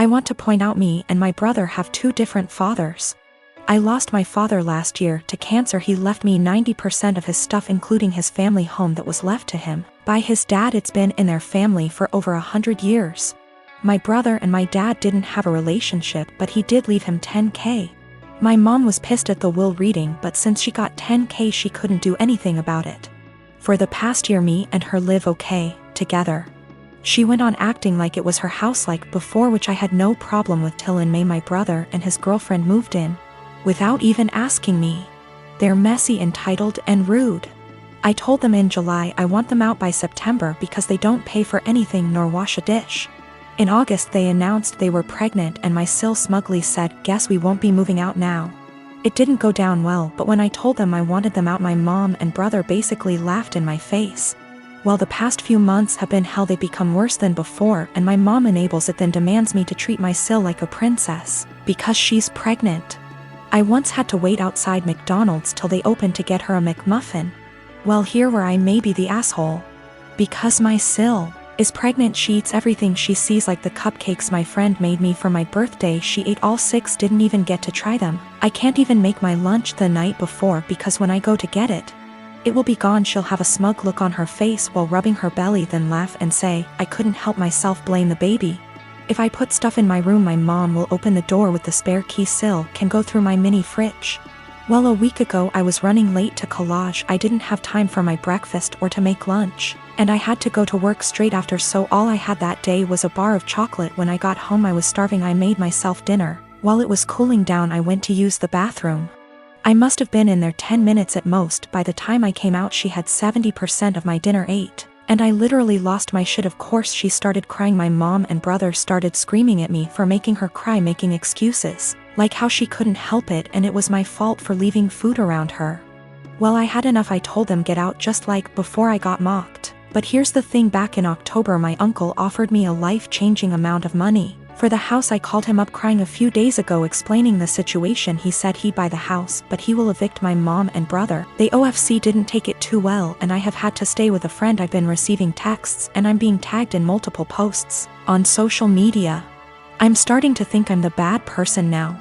I want to point out me and my brother have two different fathers. I lost my father last year to cancer. He left me 90% of his stuff, including his family home that was left to him by his dad. It's been in their family for over 100 years. My brother and my dad didn't have a relationship, but he did leave him $10K. My mom was pissed at the will reading, but since she got $10K she couldn't do anything about it. For the past year me and her live okay together. She went on acting like it was her house like before, which I had no problem with, till in May my brother and his girlfriend moved in without even asking me. They're messy, entitled, and rude. I told them in July I want them out by September because they don't pay for anything nor wash a dish. In August they announced they were pregnant and my sil smugly said, "Guess we won't be moving out now." It didn't go down well, but when I told them I wanted them out, my mom and brother basically laughed in my face. Well, the past few months have been hell. They become worse than before, and my mom enables it, then demands me to treat my sil like a princess because she's pregnant. I once had to wait outside McDonald's till they opened to get her a McMuffin. Well, here where I may be the asshole. Because my sil is pregnant, she eats everything she sees, like the cupcakes my friend made me for my birthday. She ate all 6, didn't even get to try them. I can't even make my lunch the night before because when I go to get it, it will be gone. She'll have a smug look on her face while rubbing her belly, then laugh and say, "I couldn't help myself, blame the baby." If I put stuff in my room, my mom will open the door with the spare key. Sil can go through my mini fridge. Well, a week ago I was running late to collage. I didn't have time for my breakfast or to make lunch, and I had to go to work straight after, so all I had that day was a bar of chocolate. When I got home I was starving. I made myself dinner. While it was cooling down I went to use the bathroom. I must have been in there 10 minutes at most. By the time I came out she had 70% of my dinner ate. And I literally lost my shit. Of course she started crying. My mom and brother started screaming at me for making her cry, making excuses, like how she couldn't help it and it was my fault for leaving food around her. Well, I had enough. I told them get out, just like before I got mocked. But here's the thing, back in October my uncle offered me a life-changing amount of money for the house. I called him up crying a few days ago explaining the situation. He said he'd buy the house, but he will evict my mom and brother. The OFC didn't take it too well and I have had to stay with a friend. I've been receiving texts and I'm being tagged in multiple posts on social media. I'm starting to think I'm the bad person now.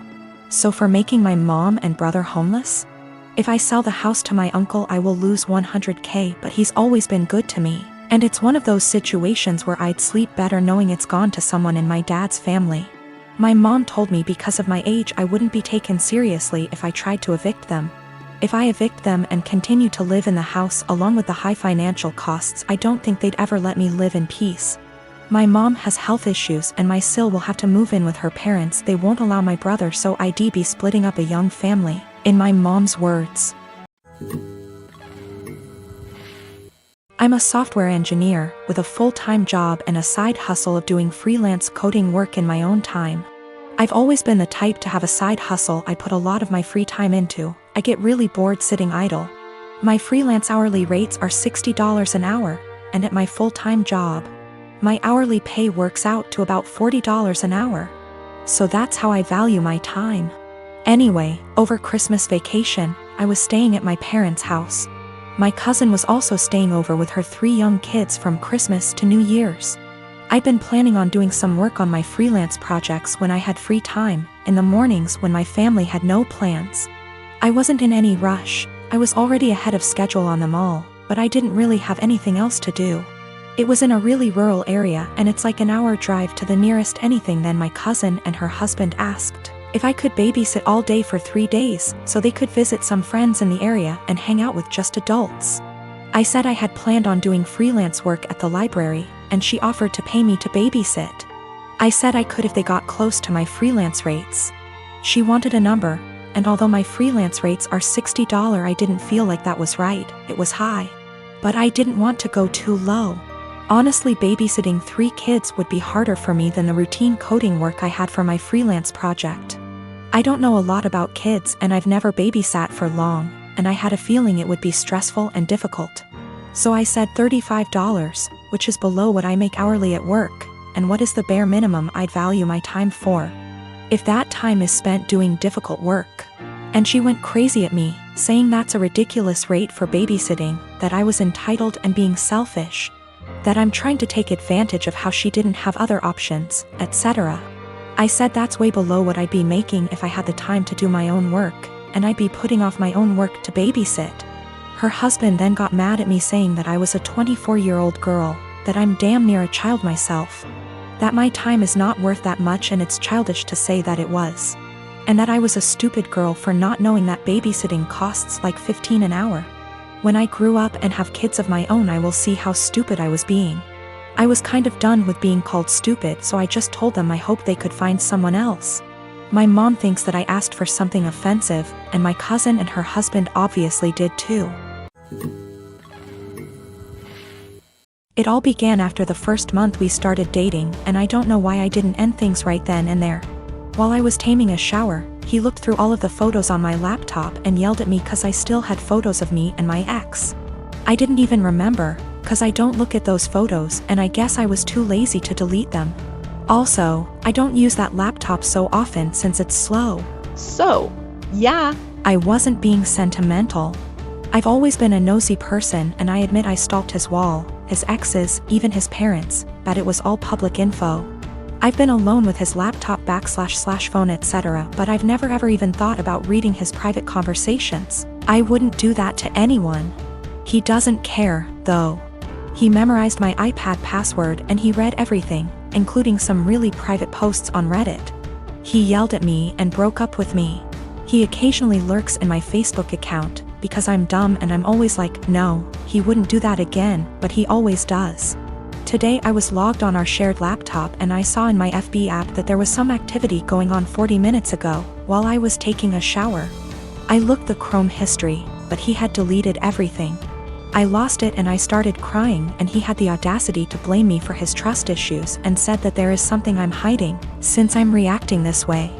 So for making my mom and brother homeless? If I sell the house to my uncle I will lose 100K, but he's always been good to me. And it's one of those situations where I'd sleep better knowing it's gone to someone in my dad's family. My mom told me because of my age I wouldn't be taken seriously if I tried to evict them. If I evict them and continue to live in the house along with the high financial costs, I don't think they'd ever let me live in peace. My mom has health issues and my sil will have to move in with her parents. They won't allow my brother, so I'd be splitting up a young family, in my mom's words. I'm a software engineer with a full-time job and a side hustle of doing freelance coding work in my own time. I've always been the type to have a side hustle I put a lot of my free time into. I get really bored sitting idle. My freelance hourly rates are $60 an hour, and at my full-time job, my hourly pay works out to about $40 an hour. So that's how I value my time. Anyway, over Christmas vacation, I was staying at my parents' house. My cousin was also staying over with her 3 young kids from Christmas to New Year's. I'd been planning on doing some work on my freelance projects when I had free time, in the mornings when my family had no plans. I wasn't in any rush. I was already ahead of schedule on them all, but I didn't really have anything else to do. It was in a really rural area and it's like an hour drive to the nearest anything. Then my cousin and her husband asked if I could babysit all day for 3 days so they could visit some friends in the area and hang out with just adults. I said I had planned on doing freelance work at the library, and she offered to pay me to babysit. I said I could if they got close to my freelance rates. She wanted a number, and although my freelance rates are $60, I didn't feel like that was right. It was high. But I didn't want to go too low. Honestly, babysitting 3 kids would be harder for me than the routine coding work I had for my freelance project. I don't know a lot about kids and I've never babysat for long, and I had a feeling it would be stressful and difficult. So I said $35, which is below what I make hourly at work, and what is the bare minimum I'd value my time for, if that time is spent doing difficult work. And she went crazy at me, saying that's a ridiculous rate for babysitting, that I was entitled and being selfish, that I'm trying to take advantage of how she didn't have other options, etc. I said that's way below what I'd be making if I had the time to do my own work, and I'd be putting off my own work to babysit. Her husband then got mad at me saying that I was a 24-year-old girl, that I'm damn near a child myself, that my time is not worth that much and it's childish to say that it was, and that I was a stupid girl for not knowing that babysitting costs like $15 an hour. When I grew up and have kids of my own, I will see how stupid I was being. I was kind of done with being called stupid, so I just told them I hoped they could find someone else. My mom thinks that I asked for something offensive, and my cousin and her husband obviously did too. It all began after the first month we started dating, and I don't know why I didn't end things right then and there. While I was taming a shower, he looked through all of the photos on my laptop and yelled at me cause I still had photos of me and my ex. I didn't even remember, cause I don't look at those photos, and I guess I was too lazy to delete them. Also, I don't use that laptop so often since it's slow. So, yeah. I wasn't being sentimental. I've always been a nosy person, and I admit I stalked his wall, his exes, even his parents, but it was all public info. I've been alone with his laptop / phone etc., but I've never ever even thought about reading his private conversations. I wouldn't do that to anyone. He doesn't care, though. He memorized my iPad password and he read everything, including some really private posts on Reddit. He yelled at me and broke up with me. He occasionally lurks in my Facebook account, because I'm dumb and I'm always like, no, he wouldn't do that again, but he always does. Today I was logged on our shared laptop and I saw in my FB app that there was some activity going on 40 minutes ago, while I was taking a shower. I looked the Chrome history, but he had deleted everything. I lost it and I started crying, and he had the audacity to blame me for his trust issues and said that there is something I'm hiding, since I'm reacting this way.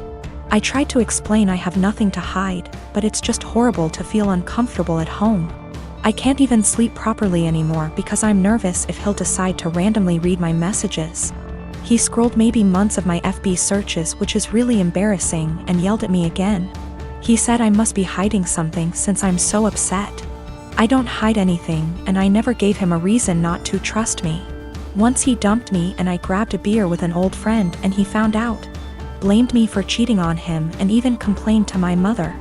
I tried to explain I have nothing to hide, but it's just horrible to feel uncomfortable at home. I can't even sleep properly anymore because I'm nervous if he'll decide to randomly read my messages. He scrolled maybe months of my FB searches, which is really embarrassing, and yelled at me again. He said I must be hiding something since I'm so upset. I don't hide anything, and I never gave him a reason not to trust me. Once he dumped me and I grabbed a beer with an old friend and he found out. Blamed me for cheating on him and even complained to my mother.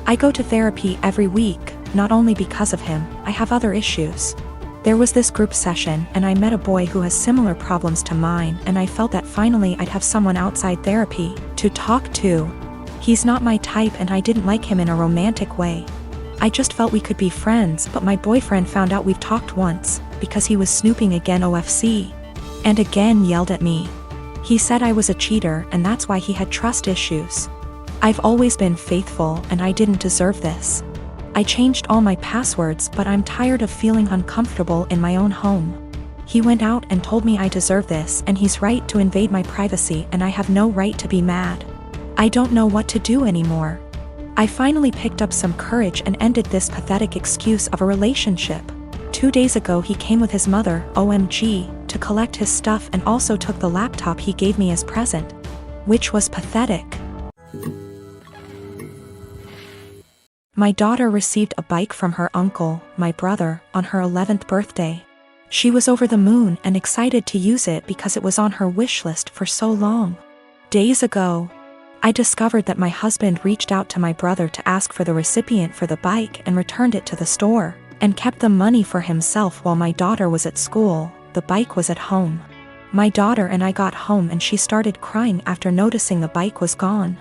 I go to therapy every week, not only because of him, I have other issues. There was this group session and I met a boy who has similar problems to mine, and I felt that finally I'd have someone outside therapy to talk to. He's not my type and I didn't like him in a romantic way. I just felt we could be friends, but my boyfriend found out we've talked once, because he was snooping again OFC. And again yelled at me. He said I was a cheater and that's why he had trust issues. I've always been faithful and I didn't deserve this. I changed all my passwords, but I'm tired of feeling uncomfortable in my own home. He went out and told me I deserve this, and he's right to invade my privacy, and I have no right to be mad. I don't know what to do anymore. I finally picked up some courage and ended this pathetic excuse of a relationship. 2 days ago he came with his mother, OMG, to collect his stuff and also took the laptop he gave me as present. Which was pathetic. My daughter received a bike from her uncle, my brother, on her 11th birthday. She was over the moon and excited to use it because it was on her wish list for so long. Days ago, I discovered that my husband reached out to my brother to ask for the recipient for the bike and returned it to the store, and kept the money for himself while my daughter was at school. The bike was at home. My daughter and I got home and she started crying after noticing the bike was gone.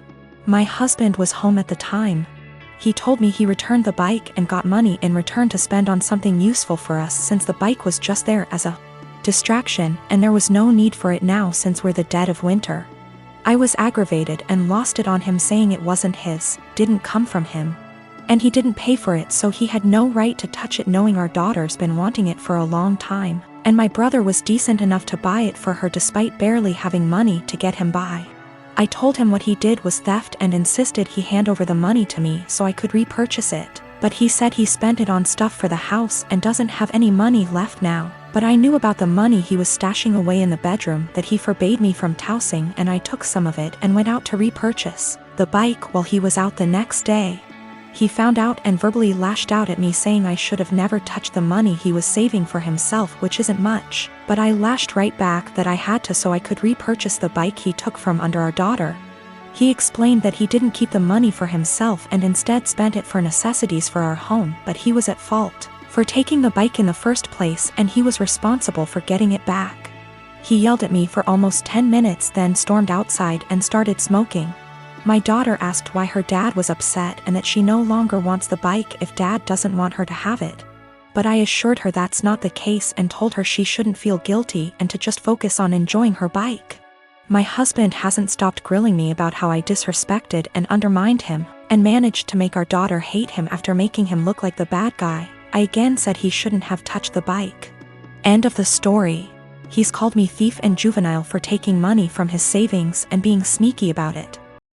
My husband was home at the time. He told me he returned the bike and got money in return to spend on something useful for us, since the bike was just there as a distraction and there was no need for it now since we're the dead of winter. I was aggravated and lost it on him, saying it wasn't his, didn't come from him. And he didn't pay for it, so he had no right to touch it, knowing our daughter's been wanting it for a long time, and my brother was decent enough to buy it for her despite barely having money to get him by. I told him what he did was theft and insisted he hand over the money to me so I could repurchase it, but he said he spent it on stuff for the house and doesn't have any money left now. But I knew about the money he was stashing away in the bedroom that he forbade me from tossing, and I took some of it and went out to repurchase the bike while he was out the next day. He found out and verbally lashed out at me, saying I should have never touched the money he was saving for himself, which isn't much, but I lashed right back that I had to so I could repurchase the bike he took from under our daughter. He explained that he didn't keep the money for himself and instead spent it for necessities for our home, but he was at fault for taking the bike in the first place and he was responsible for getting it back. He yelled at me for almost 10 minutes, then stormed outside and started smoking. My daughter asked why her dad was upset and that she no longer wants the bike if dad doesn't want her to have it. But I assured her that's not the case and told her she shouldn't feel guilty and to just focus on enjoying her bike. My husband hasn't stopped grilling me about how I disrespected and undermined him, and managed to make our daughter hate him after making him look like the bad guy. I again said he shouldn't have touched the bike. End of the story. He's called me thief and juvenile for taking money from his savings and being sneaky about it.